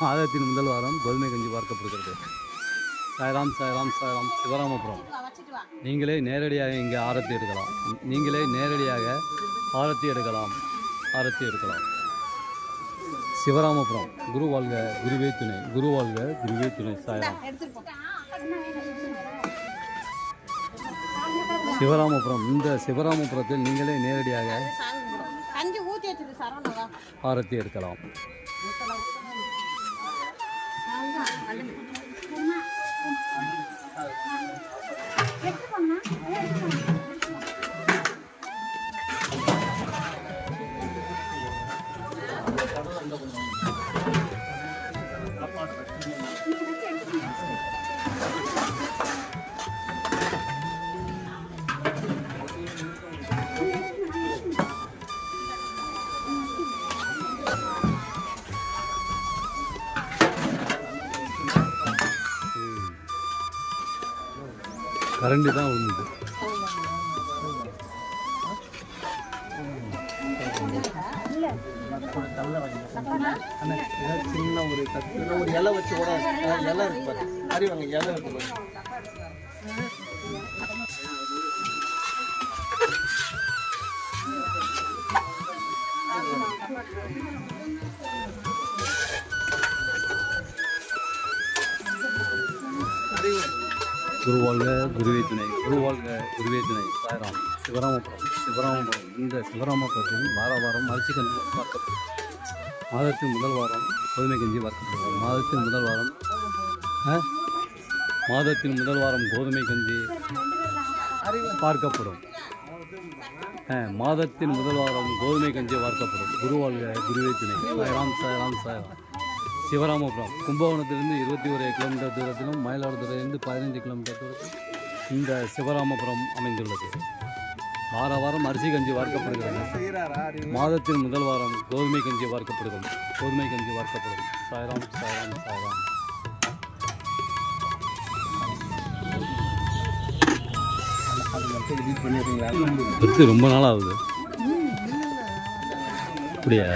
மாதத்தின் முதல் வாரம் கோதுமை கஞ்சி பார்க்கப்படுகிறது. சாய்ராம் சாய்ராம் சாய்ராம். சிவராமபுரம். நீங்களே நேரடியாக இங்கே ஆரத்தி எடுக்கலாம். நீங்களே நேரடியாக ஆரத்தி எடுக்கலாம். ஆரத்தி எடுக்கலாம். சிவராமபுரம். குரு வாழ்க குருவே துணை. குரு வாழ்க குருவே துணை. சாய்ராம். சிவராமபுரம். இந்த சிவராமபுரத்தில் நீங்களே நேரடியாக ஆரத்தி எடுக்கலாம். கரண்டி தான் விழுந்தது. சின்ன ஒரு ஒரு இலை வச்சு கூட இலை இருக்கு, அறிவாங்க இலை இருக்கு. குருவாழ்க குருவே துணை. குருவாழ்க குருவே துணை. சாய்ராம். சிவராமபுரம். சிவராமபுரம். இந்த சிவராமபுரத்தில் வாரம் அரிசி கஞ்சி பார்க்கப்படும். மாதத்தின் முதல் வாரம் கோதுமை கஞ்சி பார்க்கப்படுகிறது. மாதத்தின் முதல் வாரம் கோதுமை கஞ்சி பார்க்கப்படும். மாதத்தின் முதல் வாரம் கோதுமை கஞ்சி பார்க்கப்படும். குருவாழ்க குருவே துணை. சாய்ராம் சாய்ராம் சாய்ராம். சிவராமபுரம். கும்பகோணத்திலிருந்து 21 கிலோமீட்டர் தூரத்திலும் மயிலாடுதுறையிலிருந்து 15 கிலோமீட்டர் தூரத்தில் இந்த சிவராமபுரம் அமைந்துள்ளது. வாரம் அரிசி கஞ்சி வார்க்கப்படுகிறது. மாதத்தின் முதல் வாரம் கோதுமை கஞ்சி வார்க்கப்படும். சாய்ராம் சாய்ராம் சாய்ராம். எடுத்து ரொம்ப நாள் ஆகுது. அப்படியா?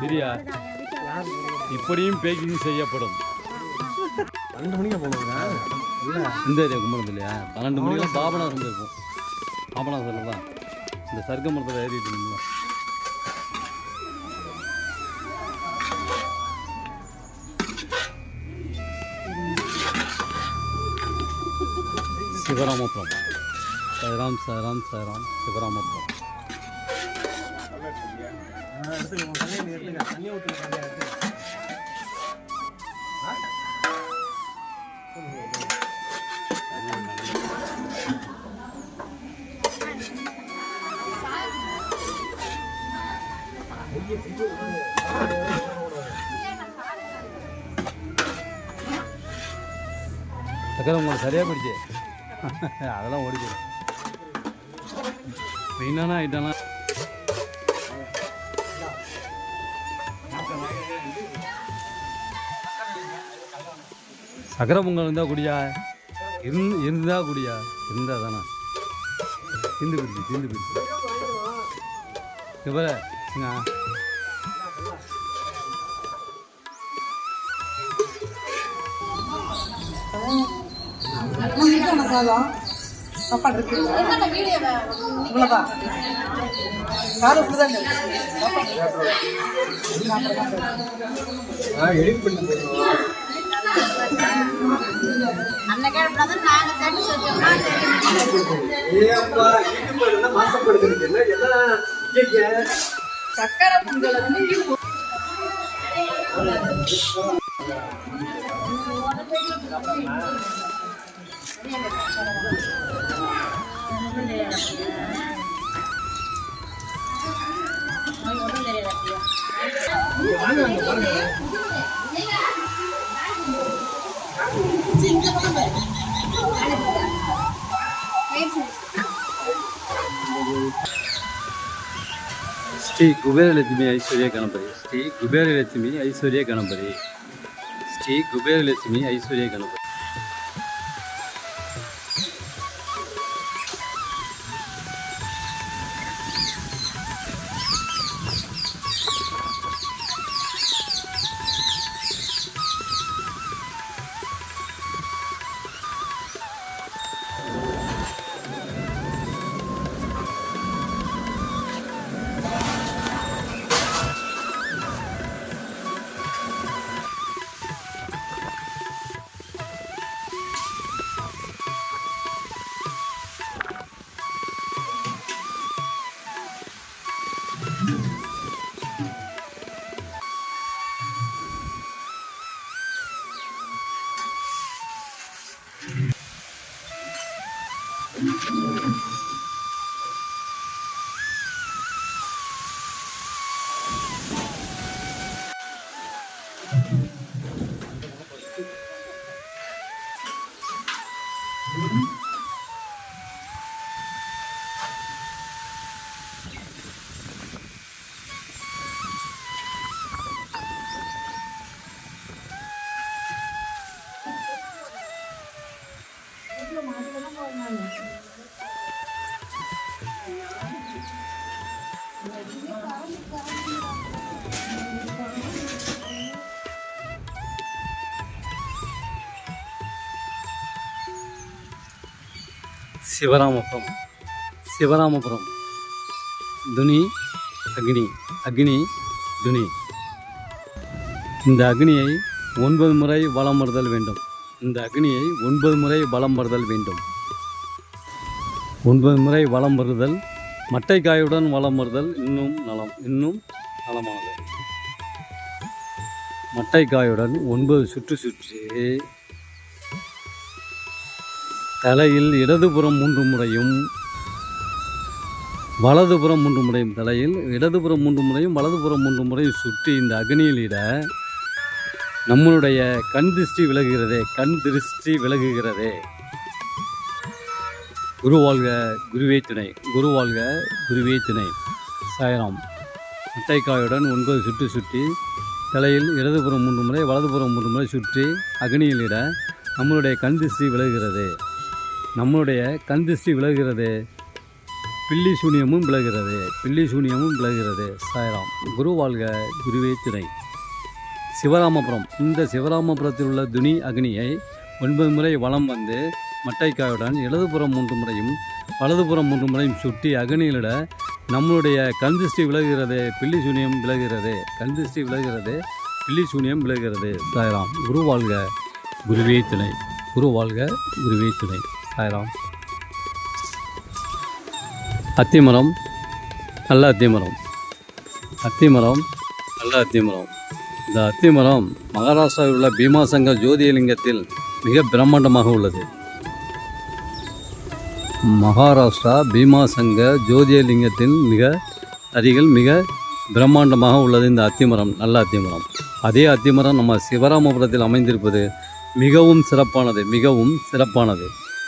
பிரியா இப்படியும் பேக்கிங் செய்யப்படும். 12 மணிக்கு போகணுங்க. இந்த ஏரியா கும்பலம் இல்லையா? 12 மணிக்கெல்லாம் பாபநாசம் இருக்கும். பாபநாசத்தில் தான் இந்த சர்க்க மரத்தில் ஏறிட்டு இருந்தோம். சிவராமபுரம். சாய்ராம் சாய்ராம் சாய்ராம். சிவராமபுரம். சக்கரை உங்களுக்கு சரியாக போயிடுச்சு. அதெல்லாம் ஓடி போயிடும். மெயினான ஐட்டம்னா சக்கரை பொங்கல் இருந்தால் குடியா, இருந்தா குடியா, இருந்தால் தானே. தீந்து போயிடுச்சு. இப்போ சாப்பாடு இருக்கு. இவ்வளோதான் காரம் இப்படிதான் எடிட் பண்ணி போடுவோம். சக்கரை பொங்கல் ஸ்ரீ குபேரலட்சுமி ஐஸ்வர்ய கணபதி. ஸ்ரீ குபேரலட்சுமி ஐஸ்வர்ய கணபதி. ஸ்ரீ குபேரலட்சுமி ஐஸ்வர்ய கணபதி. சிவராமபுரம் துனி அக்னி அக்னி துனி. இந்த அக்னியை 9 முறை வலம் வருதல் வேண்டும். இந்த அக்னியை 9 முறை வலம் வருதல் வேண்டும். 9 முறை வலம் வருதல், மட்டைக்காயுடன் வலம் வருதல் இன்னும் நலமானது. மட்டைக்காயுடன் 9 சுற்று சுற்றி தலையில் இடதுபுறம் 3 முறையும் வலதுபுறம் 3 முறையும், தலையில் இடதுபுறம் 3 முறையும் வலதுபுறம் 3 முறையும் சுற்றி இந்த அக்னியில் இட நம்மளுடைய கண் திருஷ்டி விலகுகிறதே. குருவாழ்க குருவே துணை, குருவாழ்க குருவே துணை. சாய்ராம். மட்டைக்காயுடன் 9 சுற்று சுற்றி தலையில் இடதுபுறம் 3 முறை வலதுபுறம் 3 முறை சுற்றி அக்னியில் இட நம்மளுடைய கண் திருஷ்டி விலகுகிறது. பில்லி சூனியமும் விலகுகிறது. சாய்ராம். குருவாழ்க குருவே துணை. சிவராமபுரம். இந்த சிவராமபுரத்தில் உள்ள துனி அக்னியை 9 முறை வலம் வந்து மட்டைக்காயுடன் இடதுபுறம் 3 முறையும் வலதுபுறம் 3 முறையும் சுற்றி அக்னியிலிட நம்மளுடைய கண் திருஷ்டி விலகுகிறது, பில்லி சூனியம் விலகுகிறது. சாய்ராம். குருவாழ்க குருவே துணை. சாய்ராம். அத்திமரம் நல்ல அத்திமரம். இந்த அத்திமரம் மகாராஷ்டிராவில் உள்ள பீமாசங்கர் ஜோதிர்லிங்கத்தில் மிக பிரம்மாண்டமாக உள்ளது. மகாராஷ்டிரா பீமாசங்கர் ஜோதிர்லிங்கத்தில் மிக பிரம்மாண்டமாக உள்ளது இந்த அத்திமரம், நல்ல அத்திமரம். அதே அத்திமரம் நம்ம சிவராமபுரத்தில் அமைந்திருப்பது மிகவும் சிறப்பானது.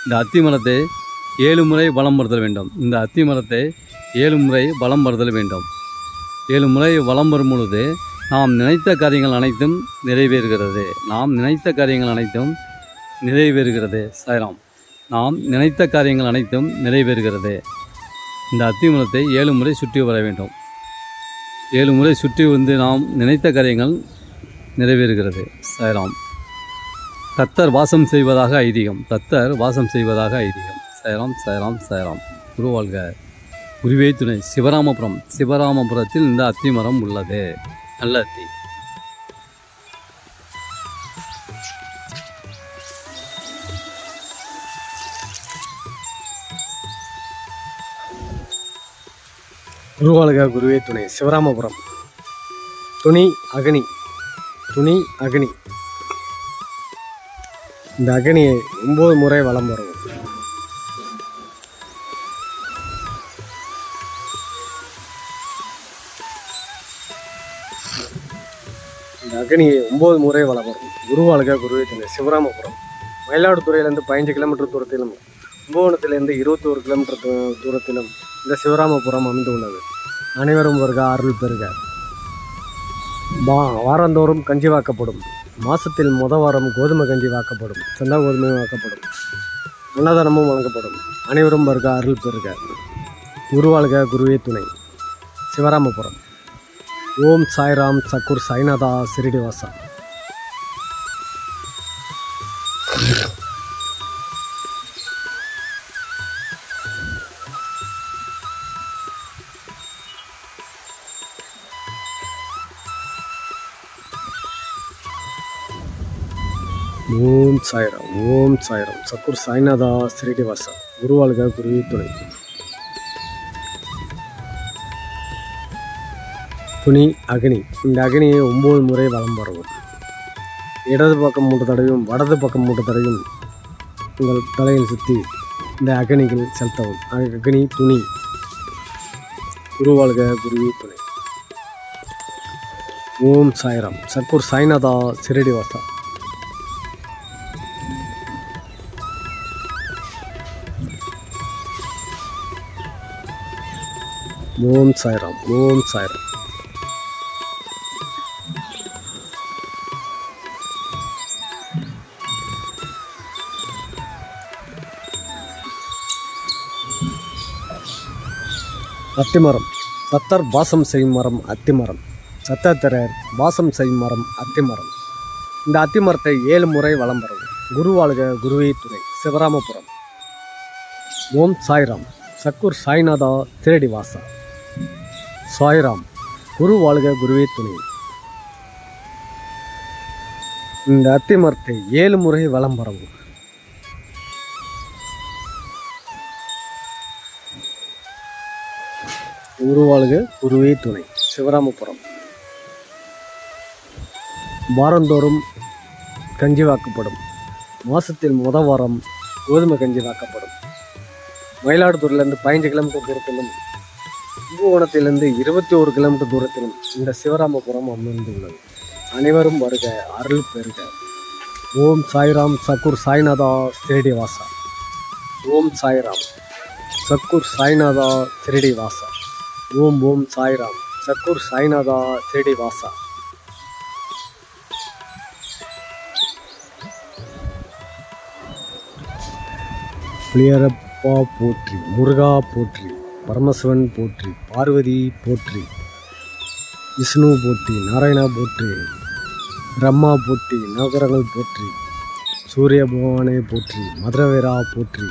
இந்த அத்திமரத்தை 7 முறை வலம் வருதல் வேண்டும். 7 முறை வலம் வரும் பொழுது நாம் நினைத்த காரியங்கள் அனைத்தும் நிறைவேறுகிறது. சாய்ராம். நாம் நினைத்த காரியங்கள் அனைத்தும் நிறைவேறுகிறது. இந்த அத்திமரத்தை 7 முறை சுற்றி வர வேண்டும். 7 முறை சுற்றி வந்து நாம் நினைத்த காரியங்கள் நிறைவேறுகிறது. சாய்ராம். தத்தர் வாசம் செய்வதாக ஐதீகம். சாய்ராம். குருவாழ்க குருவே துணை. சிவராமபுரத்தில் இந்த அத்திமரம் உள்ளது, நல்ல அத்தி. குருவாழ்க குருவே துணை. சிவராமபுரம் துணி அக்னி. இந்த அக்னியை 9 முறை வலம் வரும். குருவாழ்க குருவே துணை. சிவராமபுரம் மயிலாடுதுறையிலிருந்து 15 கிலோமீட்டர் தூரத்திலும் கும்பகோணத்திலிருந்து 21 கிலோமீட்டர் தூரத்திலும் இந்த சிவராமபுரம் அமைந்துள்ளது. அனைவரும் வருக, அருள் பெறுக. வாரந்தோறும் கஞ்சி வாக்கப்படும். மாதத்தில் வாரம் கோதுமை கஞ்சி வாக்கப்படும். சந்தா கோதுமை வாக்கப்படும். அன்னதானமும் வழங்கப்படும். அனைவரும் வருக, அருள் பெறுக. குருவாழ்க குருவே துணை. சிவராமபுரம். ஓம் சாய்ராம். சக்குர் சாய்நாதா சிறிடிவாசா. ஓம் சாய்ராம். சக்குர் சாய்நாதா சிறிடிவாசா. குருவாழ்க குருவே துணை. துணி அக்னி. இந்த அக்னியை 9 முறை வலம் வரவும். இடது பக்கம் 3 தடவையும் வலது பக்கம் 3 தடவையும் உங்கள் தலையில் சுற்றி இந்த அக்னிகள் செலுத்தவும். அக்னி துணி. குருவாழ்க குருவே துணை. ஓம் சாய்ராம். சத்குரு சாய்நாதா சிரடி வாசா. ஓம் சாய்ராம். ஓம் சாய்ராம். அத்திமரம். சத்தர் வாசம் செய்யும் மரம் அத்திமரம். சத்தத்திரர் வாசம் செய்யும் மரம் அத்திமரம். இந்த அத்திமரத்தை 7 முறை வலம் வரும். குருவாழ்க குருவே துணை. சிவராமபுரம். ஓம் சாய்ராம். சத்குரு சாய்நாதா திரடி வாசா. சாய்ராம். குரு வாழ்க குருவே துணை. இந்த அத்திமரத்தை 7 முறை வலம் வரவும். குரு வாழ்க குருவே துணை. சிவராமபுரம். வாரந்தோறும் கஞ்சி வாக்கப்படும். மாதத்தில் வாரம் கோதுமை கஞ்சி வாக்கப்படும். மயிலாடுதுறையிலேருந்து 15 கிலோமீட்டர் தூரத்திலும் கும்பகோணத்திலிருந்து 21 கிலோமீட்டர் தூரத்திலும் இந்த சிவராமபுரம் அமர்ந்துள்ளது. அனைவரும் வருக, அருள் பெறுக. ஓம் சாய்ராம். சத்குரு சாய்நாதா சிரடி வாசா. ஓம் சாய்ராம். சத்குரு சாய்நாதா சிரடி வாசா. ஓம் ஓம் சாய்ராம். சத்குரு சாய்நாதா சிரடி வாசா. புளியரப்பா போற்றி. முருகா போற்றி. பரமசிவன் போற்றி. பார்வதி போற்றி. விஷ்ணு போற்றி. நாராயணா போற்றி. பிரம்மா போற்றி. நவகிரகங்கள் போற்றி. சூரிய பகவானே போற்றி. மதுரவேரா போற்றி.